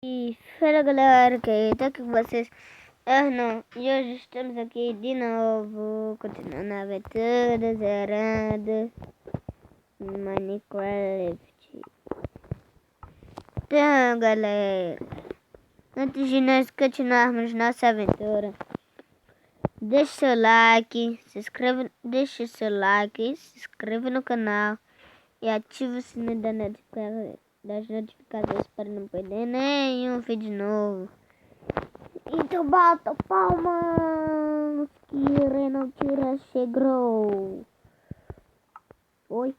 E fala galera, que tá aqui com vocês, Arnon, e hoje estamos aqui de novo, continuando a aventura zerando Minecraft. Então galera, antes de nós continuarmos nossa aventura, deixe seu like, deixe seu like, se inscreva no canal e ative o sininho das notificações para não perder nenhum vídeo novo. Então bata palmas que Renan Tira chegou. Oi,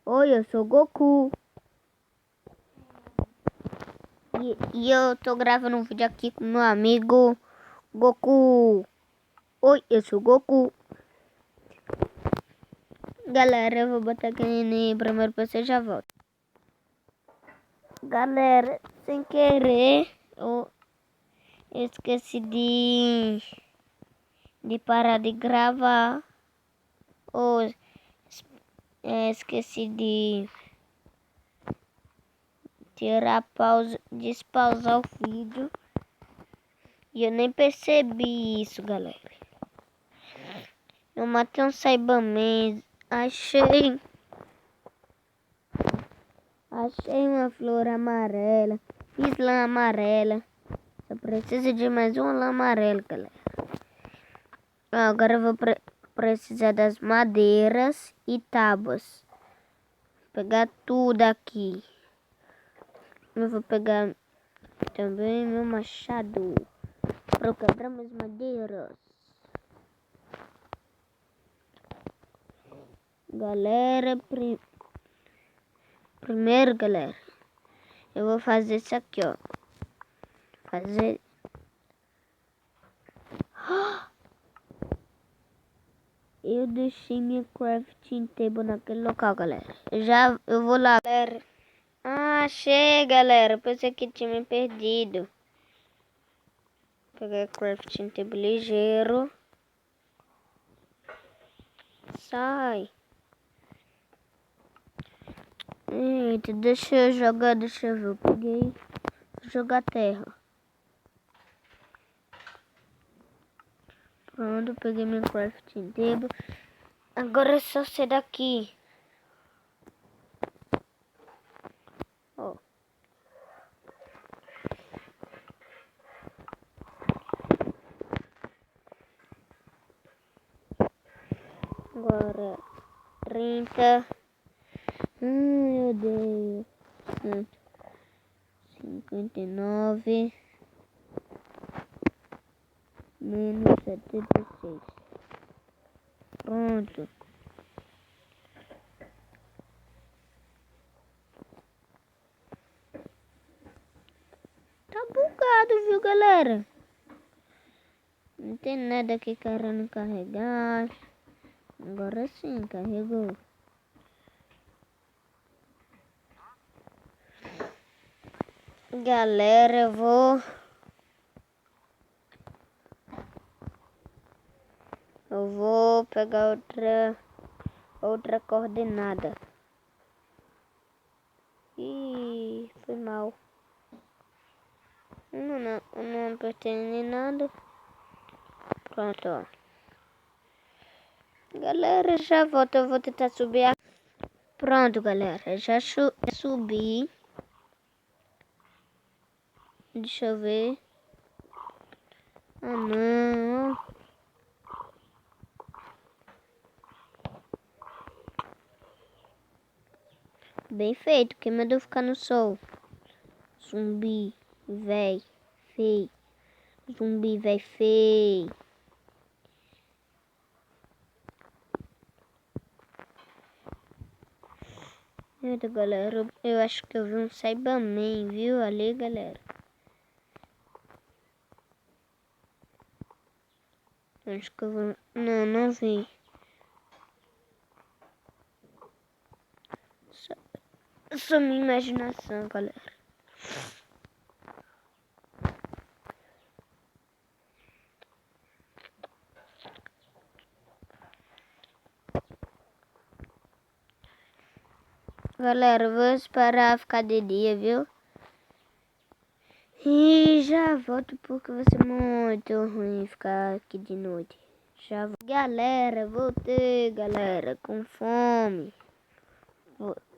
eu sou Goku. E eu tô gravando um vídeo aqui com meu amigo Goku. Oi, eu sou Goku. Galera, eu vou botar aqui em primeiro pessoa e já volto. Galera, sem querer, eu esqueci de parar de gravar. Ou esqueci de tirar pausa, despausar o vídeo. E eu nem percebi isso, galera. Eu matei um Cyberman. Achei uma flor amarela. Fiz lã amarela. Só preciso de mais uma lã amarela, galera. Agora eu vou precisar das madeiras e tábuas. Vou pegar tudo aqui. Eu vou pegar também meu machado para quebrar minhas madeiras. Galera, primeiro, galera, eu vou fazer isso aqui, ó. Eu deixei minha crafting table naquele local, galera. Eu vou lá, galera. Achei, galera. Pensei que tinha me perdido. Vou pegar a crafting table ligeiro. Sai. Eita, deixa eu ver. Eu peguei. Vou jogar terra. Pronto, peguei meu crafting table. Agora é só ser daqui. Ó. Agora 30. Meu Deus. 59 menos 76. Pronto. Tá bugado, viu, galera? Não tem nada aqui querendo carregar. Agora sim, carregou. Galera, eu vou pegar outra coordenada. Ih, foi mal. Não apertei nem nada. Pronto, ó. Galera, já volto. Eu vou tentar subir. Pronto, galera. Já subi. Deixa eu ver. Não. Bem feito. Quem mandou ficar no sol? Zumbi, véi, feio. Zumbi, véi, feio. Eita, galera. Eu acho que eu vi um Cyberman, viu? Ali, galera. Acho que eu vi. Não vi. Só minha imaginação, galera. galera, eu vou esperar ficar de dia, viu? E já volto porque vai ser muito ruim ficar aqui de noite. Já galera, voltei, galera, com fome.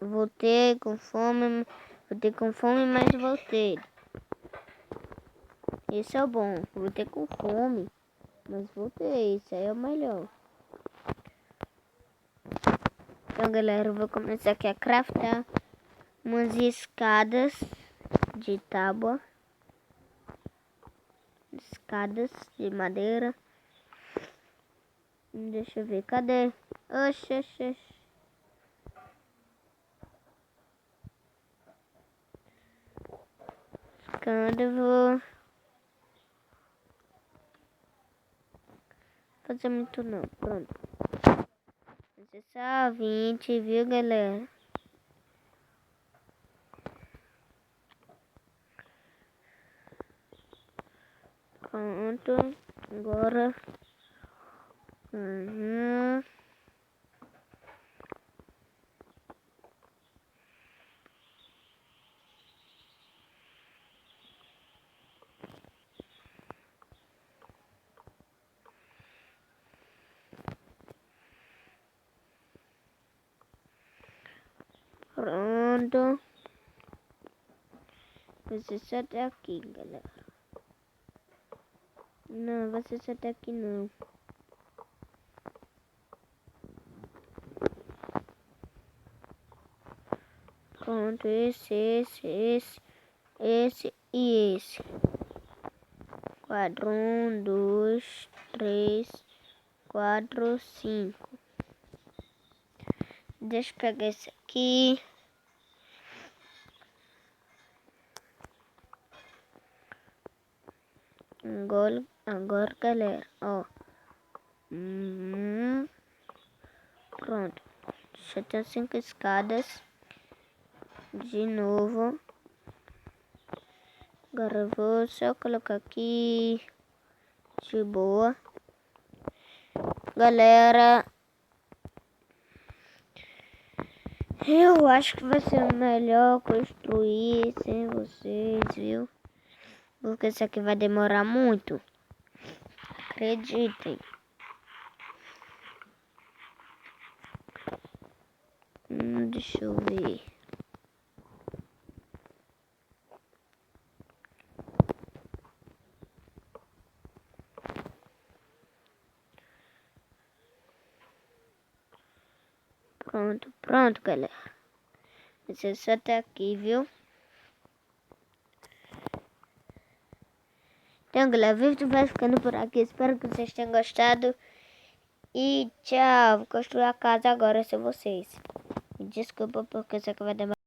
Voltei com fome, mas voltei. Esse é o bom, voltei com fome, mas voltei, isso aí é o melhor. Então galera, eu vou começar aqui a craftar umas escadas de tábua. Escadas de madeira. Deixa eu ver, cadê? Oxe. Quando eu vou fazer muito não, pronto. Vai ser só 20, viu galera? Pronto, agora. Pronto. Vai ser só até aqui, galera. Não, vai ser só até aqui não. Pronto, esse e esse. Quadro 1, 2, 3, 4, 5. Deixa eu pegar esse aqui. Agora galera, ó. Pronto. Já tem 5 escadas. De novo. Agora eu vou só colocar aqui. De boa. Galera. Eu acho que vai ser melhor construir sem vocês, viu? Porque isso aqui vai demorar muito. Acreditem. Deixa eu ver. Pronto, galera. Vai ser só até aqui, viu? Então, galera, o vídeo vai ficando por aqui. Espero que vocês tenham gostado. E tchau. Vou construir a casa agora sem vocês. Desculpa porque isso aqui vai demorar.